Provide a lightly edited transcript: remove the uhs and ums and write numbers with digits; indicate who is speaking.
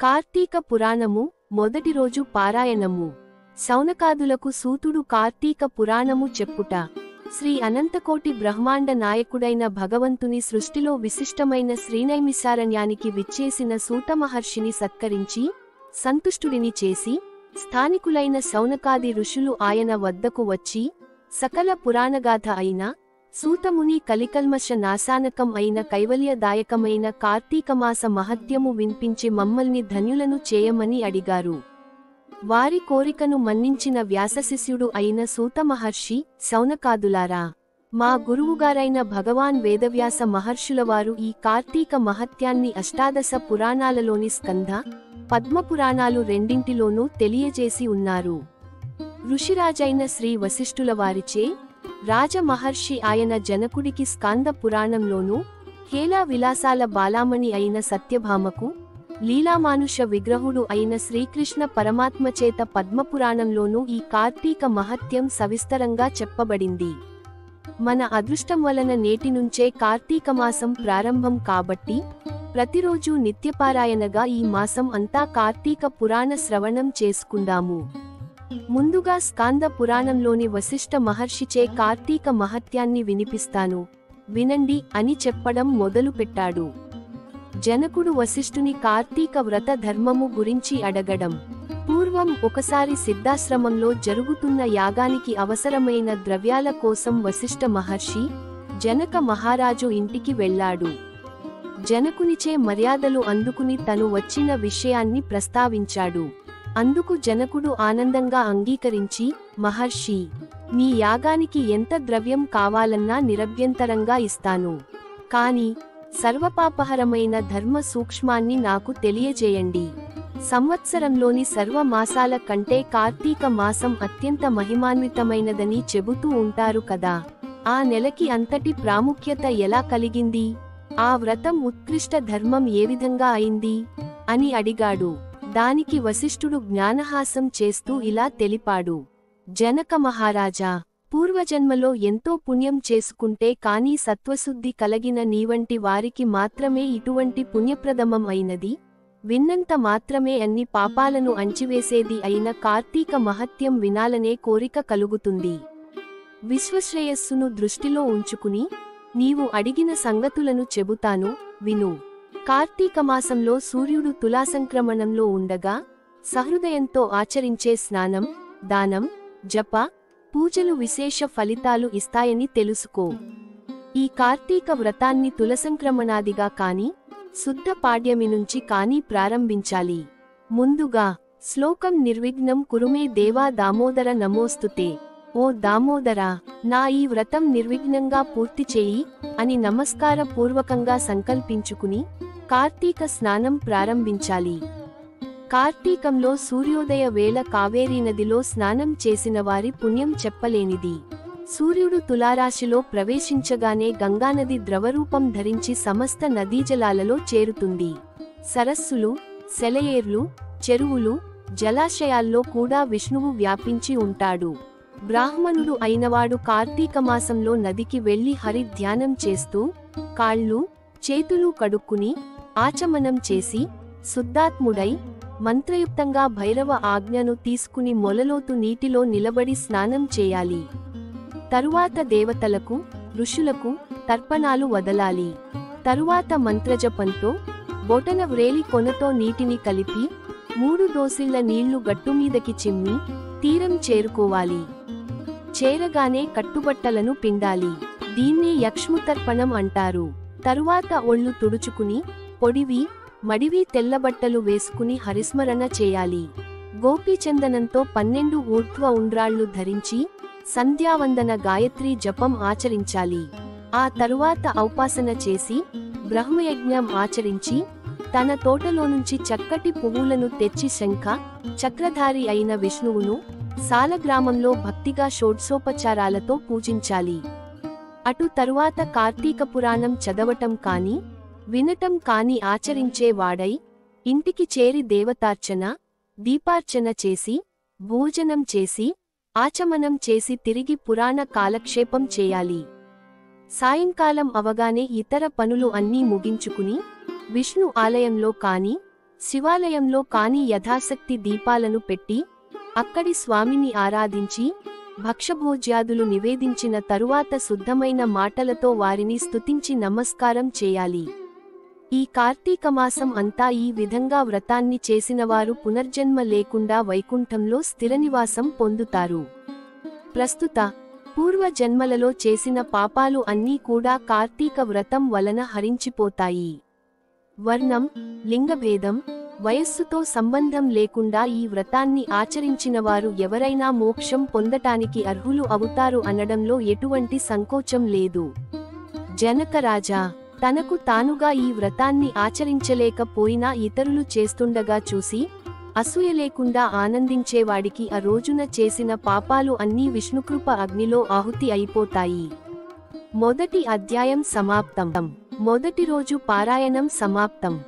Speaker 1: కార్తీక పురాణము మొదటి రోజు పారాయణము. శౌనకాదులకు సూతుడు కార్తీక పురాణము చెప్పుట. శ్రీ అనంతకోటి బ్రహ్మాండ నాయకుడైన భగవంతుని సృష్టిలో విశిష్టమైన శ్రీనైమిషారణ్యానికి విచ్చేసిన సూతమహర్షిని సత్కరించి సంతుష్టుడిని చేసి స్థానికులైన శౌనకాది ఋషులు ఆయన వద్దకు వచ్చి సకల పురాణగాథ అయిన సూతముని కలికల్మష నాశానకం అయిన కైవల్యదాయకమైన కార్తీకమాస మహత్యము వినిపించి మమ్మల్ని ధన్యులను చేయమని అడిగారు. వారి కోరికను మన్నించిన వ్యాసశిష్యుడు అయిన సూతమహర్షి, శౌనకాదులారా, మా గురువుగారైన భగవాన్ వేదవ్యాస మహర్షులవారు ఈ కార్తీక మహత్యాన్ని అష్టాదశ పురాణాలలోని స్కంధ, పద్మపురాణాలు రెండింటిలోనూ తెలియజేసి ఉన్నారు. ఋషిరాజైన శ్రీ వశిష్ఠుల వారిచే రాజమహర్షి ఆయన జనకుడికి స్కాంద పురాణంలోనూ, హేలా విలాసాల బాలామణి అయిన సత్యభామకు, లీలామానుష విగ్రహుడు అయిన శ్రీకృష్ణ పరమాత్మచేత పద్మపురాణంలోనూ ఈ కార్తీక మహత్యం సవిస్తరంగా చెప్పబడింది. మన అదృష్టం వలన నేటి నుంచే కార్తీకమాసం ప్రారంభం కాబట్టి ప్రతిరోజు నిత్యపారాయణగా ఈ మాసం అంతా కార్తీక పురాణ శ్రవణం చేసుకుందాము. ముందుగా స్కాంద పురాణంలోని వశిష్ఠ మహర్షిచే కార్తీక మహత్యాన్ని వినిపిస్తాను, వినండి అని చెప్పడం మొదలుపెట్టాడు. జనకుడు వశిష్ఠుని కార్తీక వ్రత ధర్మము గురించి అడగడం. పూర్వం ఒకసారి సిద్ధాశ్రమంలో జరుగుతున్న యాగానికి అవసరమైన ద్రవ్యాల కోసం వశిష్ఠ మహర్షి జనక మహారాజు ఇంటికి వెళ్ళాడు. జనకునిచే మర్యాదలు అందుకుని తను వచ్చిన విషయాన్ని ప్రస్తావించాడు. అందుకు జనకుడు ఆనందంగా అంగీకరించి, మహర్షి, మీ యాగానికి ఎంత ద్రవ్యం కావాలన్నా నిరభ్యంతరంగా ఇస్తాను. కాని సర్వపాపహరమైన ధర్మ సూక్ష్మాన్ని నాకు తెలియజేయండి. సంవత్సరంలోని సర్వ మాసాల కంటే కార్తీక మాసం అత్యంత మహిమాన్వితమైనదని చెబుతూ ఉంటారు కదా, ఆ నెలకి అంతటి ప్రాముఖ్యత ఎలా కలిగింది? ఆ వ్రతం ఉత్కృష్ట ధర్మం ఏ విధంగా అయింది అని అడిగాడు. దానికి వశిష్ఠుడు జ్ఞానహాసం చేస్తూ ఇలా తెలిపాడు. జనక మహారాజా, పూర్వజన్మలో ఎంతో పుణ్యం చేసుకుంటే కానీ సత్వశుద్ధి కలిగిన నీవంటి వారికి మాత్రమే ఇటువంటి పుణ్యప్రదమం అయినది, విన్నంత మాత్రమే అన్ని పాపాలను అంచివేసేది అయిన కార్తీక మహత్యం వినాలనే కోరిక కలుగుతుంది. విశ్వశ్రేయస్సును దృష్టిలో ఉంచుకుని నీవు అడిగిన సంగతులను చెబుతాను, విను. కార్తీకమాసంలో సూర్యుడు తులాసంక్రమణంలో ఉండగా సహృదయంతో ఆచరించే స్నానం, దానం, జప, పూజలు విశేష ఫలితాలు ఇస్తాయని తెలుసుకో. ఈ కార్తీక వ్రతాన్ని తులసంక్రమణాదిగా కాని శుద్ధ పాడ్యమి నుంచి కాని ప్రారంభించాలి. ముందుగా శ్లోకం నిర్విఘ్నం కురుమే దేవా దామోదర నమోస్తుతే. ఓ దామోదరా, నా ఈ వ్రతం నిర్విఘ్నంగా పూర్తి చేయి అని నమస్కార పూర్వకంగా సంకల్పించుకుని కార్తీక స్నానం ప్రారంభించాలి. కార్తీకంలో సూర్యోదయ వేళ కావేరీ నదిలో స్నానం చేసిన వారి పుణ్యం చెప్పలేనిది. సూర్యుడు తులారాశిలో ప్రవేశించగానే గంగానది ద్రవరూపం ధరించి సమస్త నదీజలాలలో చేరుతుంది. సరస్సులు, సెలయేర్లు, చెరువులు, జలాశయాల్లో కూడా విష్ణువు వ్యాపించి ఉంటాడు. బ్రాహ్మణుడు అయినవాడు కార్తీకమాసంలో నదికి వెళ్లి హరి ధ్యానం చేస్తూ కాళ్ళు, చేతులు కడుక్కుని ఆచమనం చేసి శుద్ధాత్ముడై మంత్రయుక్తంగా భైరవ ఆజ్ఞను తీసుకుని మొలలోతు నీటిలో నిలబడి స్నానం చేయాలి. తరువాత దేవతలకు, ఋషులకు తర్పణాలు వదలాలి. తరువాత మంత్రజపంతో బొటన వ్రేలి కొనతో నీటిని కలిపి 3 దోసిళ్ల నీళ్లు గట్టుమీదకి చిమ్మి తీరం చేరుకోవాలి. చేరగానే కట్టుబట్టలను పిండాలి. దీన్నే యక్ష్ముతర్పణం అంటారు. తరువాత ఒళ్ళు తుడుచుకుని పొడివి, మడివి తెల్లబట్టలు వేసుకుని హరిస్మరణ చేయాలి. గోపీచందనంతో 12 ఊర్ధ్వ ఉండ్రాళ్లు ధరించి సంధ్యావందన గాయత్రీ జపం ఆచరించాలి. ఆ తరువాత ఔపాసన చేసి బ్రహ్మయజ్ఞం ఆచరించి తన తోటలోనుంచి చక్కటి పువ్వులను తెచ్చి శంఖ, చక్రధారి అయిన విష్ణువును సాలగ్రామంలో భక్తిగా షోడ్సోపచారాలతో పూజించాలి. అటు తరువాత కార్తీక పురాణం చదవటం కాని వినటం కాని ఆచరించే వాడై ఇంటికి చేరి దేవతార్చన, దీపార్చన చేసి భోజనం చేసి ఆచమనం చేసి తిరిగి పురాణ కాలక్షేపం చేయాలి. సాయంకాలం అవగానే ఇతర పనులు అన్నీ ముగించుకుని విష్ణు ఆలయంలో కాని శివాలయంలో కాని యథాశక్తి దీపాలను పెట్టి అక్కడి స్వామిని ఆరాధించి భక్షభోజ్యాదులు నివేదించిన తరువాత శుద్ధమైన మాటలతో వారిని స్తుతించి నమస్కారం చేయాలి. ఈ కార్తీకమాసం అంతా ఈ విధంగా వ్రతాన్ని చేసినవారు పునర్జన్మ లేకుండా వైకుంఠంలో స్థిరనివాసం పొందుతారు. ప్రస్తుత పూర్వ జన్మలలో చేసిన పాపాలు అన్నీ కూడా కార్తీక వ్రతం వలన హరించిపోతాయి. వర్ణం, లింగభేదం, వయస్సుతో సంబంధం లేకుండా ఈ వ్రతాన్ని ఆచరించినవారు ఎవరైనా మోక్షం పొందటానికి అర్హులు అవుతారు అనడంలో ఎటువంటి సంకోచం లేదు. జనకరాజా తనకు తానుగా ఈ వ్రతాన్ని ఆచరించలేకపోయినా ఇతరులు చేస్తుండగా చూసి అసూయ లేకుండా ఆనందించేవాడికి ఆ రోజున చేసిన పాపాలు అన్నీ విష్ణుకృప అగ్నిలో ఆహుతి అయిపోతాయి. మొదటి అధ్యాయం సమాప్తం. మొదటి రోజు పారాయణం సమాప్తం.